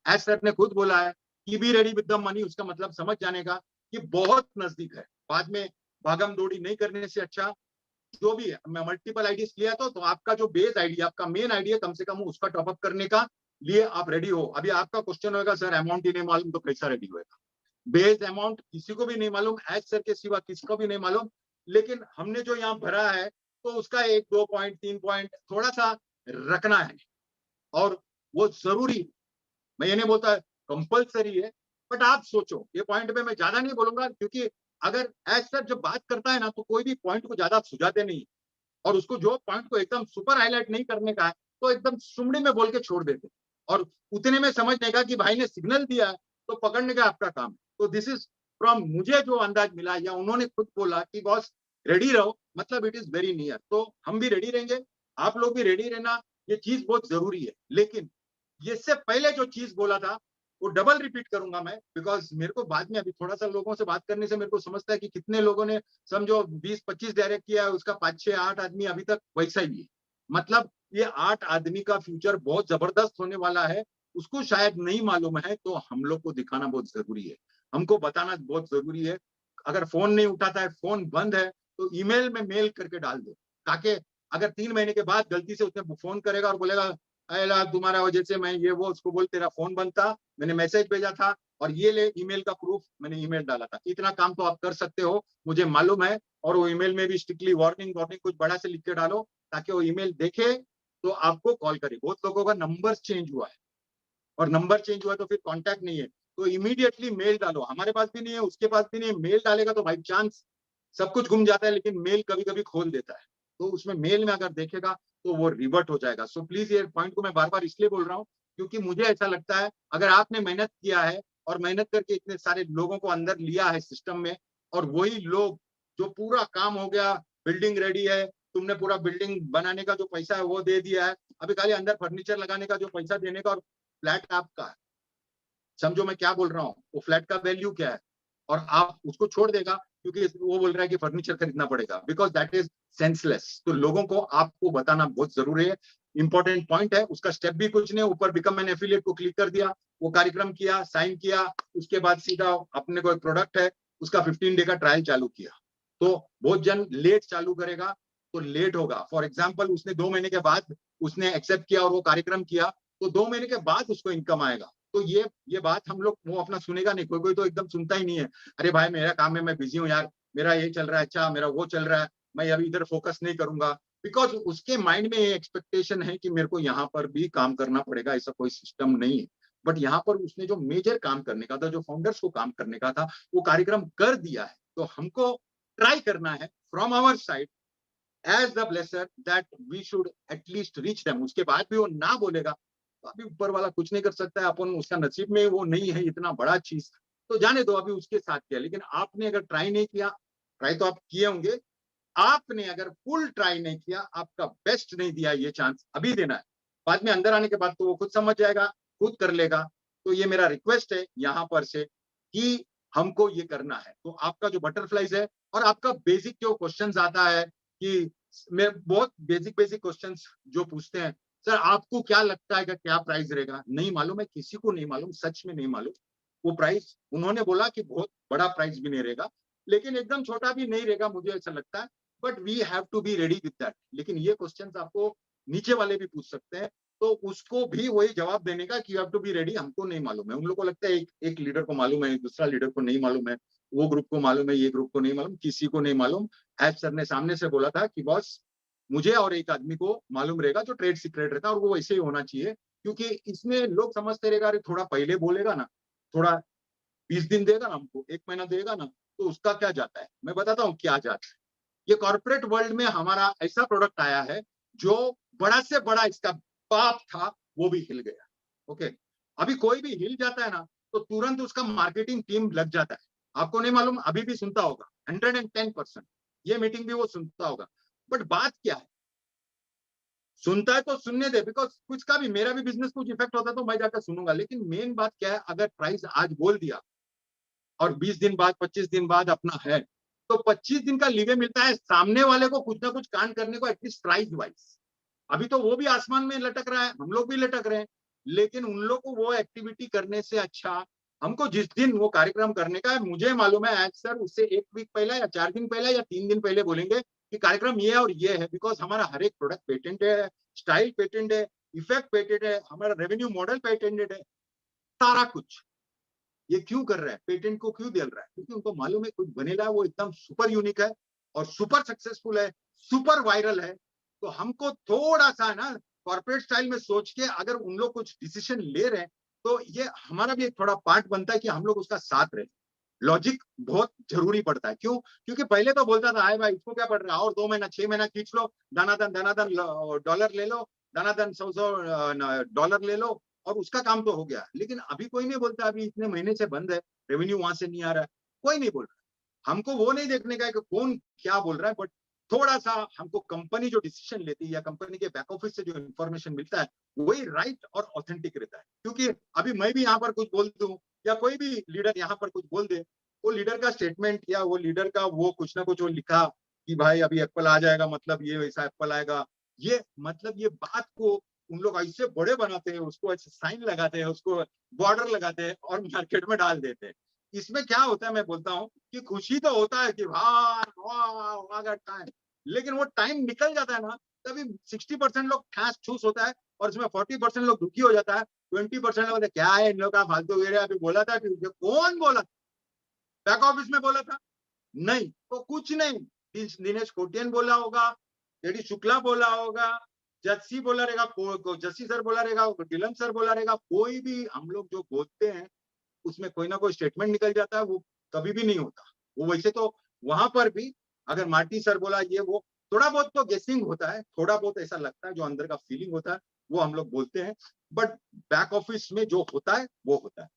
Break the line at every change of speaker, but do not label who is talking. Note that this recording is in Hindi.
एज सर ने खुद बोला है कि B ready with the money, उसका मतलब समझ जाने का कि बहुत नजदीक है। बाद में भागम दौड़ी नहीं करने से अच्छा जो भी है, मैं मल्टीपल आईडीज लिया तो आपका जो बेस आईडी, आपका मेन आईडी है, कम से कम उसका टॉपअप करने का लिए आप रेडी हो। अभी आपका क्वेश्चन होगा सर अमाउंट ही नहीं मालूम तो कैसा रेडी होएगा। बेस अमाउंट किसी को भी नहीं मालूम, एज सर के सिवा किसी को भी नहीं मालूम, लेकिन हमने जो यहाँ भरा है तो उसका 1-2 पॉइंट 3 पॉइंट थोड़ा सा रखना है, और वो जरूरी, मैं ये नहीं बोलता कंपलसरी है, बट आप सोचो, ये पॉइंट पे मैं ज्यादा नहीं बोलूंगा, क्योंकि अगर एज सर जब बात करता है ना तो कोई भी पॉइंट को ज्यादा सुझाते नहीं, और उसको जो पॉइंट को एकदम सुपर हाईलाइट नहीं करने का है तो एकदम सुमड़ी में बोल के छोड़ देते, और उतने में समझने का कि भाई ने सिग्नल दिया है तो पकड़ने का आपका काम है। तो दिस इज फ्रॉम मुझे जो अंदाज मिला, या उन्होंने खुद बोला कि बॉस रेडी रहो, मतलब इट इज वेरी नियर, तो हम भी रेडी रहेंगे, आप लोग भी रेडी रहना, ये चीज बहुत जरूरी है। लेकिन इससे पहले जो चीज बोला था वो डबल रिपीट करूंगा मैं, बिकॉज मेरे को बाद में अभी थोड़ा सा लोगों से बात करने से मेरे को समझता है कि कितने लोगों ने समझो 20-25 डायरेक्ट किया है, उसका 5-6-8 आदमी अभी तक वैसा ही है। मतलब ये 8 आदमी का फ्यूचर बहुत जबरदस्त होने वाला है, उसको शायद नहीं मालूम है, तो हम लोग को दिखाना बहुत जरूरी है, हमको बताना बहुत जरूरी है। अगर फोन नहीं उठाता है, फोन बंद है, तो ईमेल में मेल करके डाल दो, ताकि अगर 3 महीने के बाद गलती से उसने फोन करेगा और बोलेगा अला तुम्हारा वजह से मैं ये वो, उसको बोल तेरा फोन बंद था, मैंने मैसेज भेजा था और ये ले ईमेल का प्रूफ, मैंने ईमेल डाला था। इतना काम तो आप कर सकते हो, मुझे मालूम है। और वो ईमेल में भी स्ट्रिक्टली वार्निंग वार्निंग कुछ बड़ा से लिख के डालो, ताकि वो ईमेल देखे तो आपको कॉल करे। बहुत लोगों का नंबर चेंज हुआ है, और नंबर चेंज हुआ तो फिर कांटेक्ट नहीं है, तो इमीडिएटली मेल डालो। हमारे पास भी नहीं है, उसके पास भी नहीं है, मेल डालेगा तो बाई चांस सब कुछ घूम जाता है, लेकिन मेल कभी कभी खोल देता है, तो उसमें मेल में अगर देखेगा तो वो रिवर्ट हो जाएगा। सो प्लीज ये पॉइंट को मैं बार बार इसलिए बोल रहा हूँ, क्योंकि मुझे ऐसा लगता है अगर आपने मेहनत किया है और मेहनत करके इतने सारे लोगों को अंदर लिया है सिस्टम में, और वही लोग जो पूरा काम हो गया, बिल्डिंग रेडी है, तुमने पूरा बिल्डिंग बनाने का जो पैसा है वो दे दिया है, अभी खाली अंदर फर्नीचर लगाने का जो पैसा देने का, और फ्लैट आपका है, समझो मैं क्या बोल रहा हूँ, वो फ्लैट का वैल्यू क्या है, और आप उसको छोड़ देगा क्योंकि वो बोल रहा है कि फर्नीचर खरीदना पड़ेगा, बिकॉज दैट इज सेंसलेस। तो लोगों को आपको बताना बहुत जरूरी है, इंपॉर्टेंट पॉइंट है। उसका स्टेप भी कुछ नहीं, ऊपर बिकम एन एफिलिएट को क्लिक कर दिया, वो कार्यक्रम किया, साइन किया, उसके बाद सीधा अपने को एक प्रोडक्ट है उसका 15 डे का ट्रायल चालू किया। तो बहुत जन लेट चालू करेगा तो लेट होगा। फॉर एग्जाम्पल उसने 2 महीने के बाद उसने एक्सेप्ट किया और वो कार्यक्रम किया, तो 2 महीने के बाद उसको इनकम आएगा। तो ये बात हम लोग वो अपना सुनेगा नहीं, कोई कोई तो एकदम सुनता ही नहीं है, अरे भाई मेरा काम है, मैं बिजी हूँ यार, मेरा ये चल रहा है, अच्छा मेरा वो चल रहा है, मैं अभी इधर फोकस नहीं करूंगा, बिकॉज उसके माइंड में ये एक्सपेक्टेशन है कि मेरे को यहाँ पर भी काम करना पड़ेगा, ऐसा कोई सिस्टम नहीं है। बट यहाँ पर उसने जो मेजर काम करने का था, जो फाउंडर्स को काम करने का था, वो कार्यक्रम कर दिया है। तो हमको ट्राई करना है from our side as the blesser that we should at least reach them. उसके बाद भी वो ना बोलेगा तो अभी ऊपर वाला कुछ नहीं कर सकता है, अपन उसका नसीब में वो नहीं है इतना बड़ा चीज, तो जाने दो, अभी उसके साथ किया। लेकिन आपने अगर ट्राई नहीं किया, ट्राई तो आप किए होंगे, आपने अगर फुल ट्राई नहीं किया, आपका बेस्ट नहीं दिया, ये चांस अभी देना है। बाद में अंदर आने के बाद तो वो खुद समझ जाएगा, खुद कर लेगा। तो ये मेरा रिक्वेस्ट है यहाँ पर से कि हमको ये करना है। तो आपका जो बटरफ्लाईज है और आपका बेसिक जो क्वेश्चंस आता है कि मैं बहुत बेसिक बेसिक क्वेश्चंस जो पूछते हैं, सर आपको क्या लगता है कि क्या प्राइस रहेगा, नहीं मालूम है, किसी को नहीं मालूम, सच में नहीं मालूम। वो प्राइस उन्होंने बोला कि बहुत बड़ा प्राइस भी नहीं रहेगा, लेकिन एकदम छोटा भी नहीं रहेगा, मुझे ऐसा लगता है। But we have to be ready with that. लेकिन ये क्वेश्चंस आपको नीचे वाले भी पूछ सकते हैं, तो उसको भी वही जवाब देने का कि you have to be ready. हमको नहीं मालूम है, उन लोगों को लगता है एक लीडर को मालूम है, दूसरा लीडर को नहीं मालूम है, वो ग्रुप को मालूम है, ये ग्रुप को नहीं मालूम, किसी को नहीं मालूम। एज सर ने सामने से बोला था कि बॉस मुझे और एक आदमी को मालूम रहेगा जो ट्रेड सीक्रेट रहता है, और वो वैसे ही होना चाहिए, क्योंकि इसमें लोग समझते रहेगा अरे थोड़ा पहले बोलेगा ना, थोड़ा 20 दिन देगा ना हमको, 1 महीना देगा ना, तो उसका क्या जाता है। मैं बताता हूँ क्या जाता है। ये कॉर्पोरेट वर्ल्ड में हमारा ऐसा प्रोडक्ट आया है जो बड़ा से बड़ा इसका बाप था, वो भी हिल गया। ओके, अभी कोई भी हिल जाता है ना तो तुरंत उसका मार्केटिंग टीम लग जाता है। आपको नहीं मालूम, अभी भी सुनता होगा 110%, ये मीटिंग भी वो सुनता होगा। बट बात क्या है, सुनता है तो सुनने दे, बिकॉज कुछ का भी, मेरा भी बिजनेस कुछ इफेक्ट होता है तो मैं जाकर सुनूंगा। लेकिन मेन बात क्या है, अगर प्राइस आज बोल दिया और 20 दिन बाद 25 दिन बाद अपना है, तो 25 दिन का लीवे मिलता है सामने वाले को कुछ ना कुछ कांड करने को, एटलीस्ट प्राइस वाइज। अभी तो वो भी आसमान में लटक रहा है, हम लोग भी लटक रहे हैं। लेकिन उन लोग को वो एक्टिविटी करने से अच्छा हमको जिस दिन वो कार्यक्रम करने का है, मुझे मालूम है आज सर उससे 1 वीक पहले या 4 दिन पहले या 3 दिन पहले बोलेंगे कि कार्यक्रम ये है और ये है, बिकॉज हमारा हर एक प्रोडक्ट पेटेंट है, स्टाइल पेटेंट है, इफेक्ट पेटेंट है, हमारा रेवेन्यू मॉडल पेटेंटेड है, सारा कुछ। ये क्यों कर रहा है, पेटेंट को क्यों दे रहा है? क्योंकि उनको मालूम है कुछ बनेगा वो एकदम सुपर यूनिक है और सुपर सक्सेसफुल है, सुपर वायरल है। तो हमको थोड़ा सा ना कॉर्पोरेट स्टाइल में सोच के अगर उन लोग कुछ डिसीजन ले रहे हैं तो ये हमारा भी एक थोड़ा पार्ट बनता है कि हम लोग उसका साथ रहे। लॉजिक बहुत जरूरी पड़ता है, क्यों? क्योंकि पहले तो बोलता था हाय भाई इसको क्या पड़ रहा है, और 2 महीना 6 महीना खींच लो, धनाधन डॉलर ले लो, धनाधन 100 डॉलर ले लो और उसका काम तो हो गया। लेकिन अभी कोई नहीं बोलता, अभी इतने महीने से बंद है, रेवेन्यू वहां से नहीं आ रहा है, कोई नहीं बोल रहा। हमको वो नहीं देखने का है कि कौन क्या बोल रहा है, बट थोड़ा सा हमको कंपनी जो डिसीजन लेती है या कंपनी के बैक ऑफिस से जो इन्फॉर्मेशन मिलता है वही राइट और ऑथेंटिक रहता है। क्योंकि अभी मैं भी यहाँ पर कुछ बोल दूं या कोई भी लीडर यहाँ पर कुछ बोल दे, वो लीडर का स्टेटमेंट या वो लीडर का वो कुछ ना कुछ वो लिखा कि भाई अभी एप्पल आ जाएगा, मतलब ये वैसा एप्पल आएगा, ये मतलब ये बात को उन लोग ऐसे बड़े बनाते हैं, उसको ऐसे साइन लगाते हैं, उसको बॉर्डर लगाते हैं और मार्केट में डाल देते हैं। इसमें क्या होता है मैं बोलता हूँ कि खुशी तो होता है कि वाह वाह टाइम, लेकिन वो टाइम निकल जाता है ना, तभी 60% लोग ठास ठूस होता है और उसमें 40% लोग दुखी हो जाता है। 20% लोग क्या है इन लोग का फालतू गिरे, अभी बोला था कौन बोला, बैक ऑफिस में बोला था? नहीं तो कुछ नहीं, दिनेश कोटियन बोला होगा, एडी शुक्ला बोला होगा, जस्सी बोला रहेगा, जस्सी सर बोला रहेगा, डिलन सर बोला रहेगा, कोई भी हम लोग जो बोलते हैं उसमें कोई ना कोई स्टेटमेंट निकल जाता है, वो कभी भी नहीं होता। वो वैसे तो वहां पर भी अगर मार्टी सर बोला ये वो, थोड़ा बहुत तो गेसिंग होता है, थोड़ा बहुत ऐसा लगता है, जो अंदर का फीलिंग होता है वो हम लोग बोलते हैं, बट बैक ऑफिस में जो होता है वो होता है।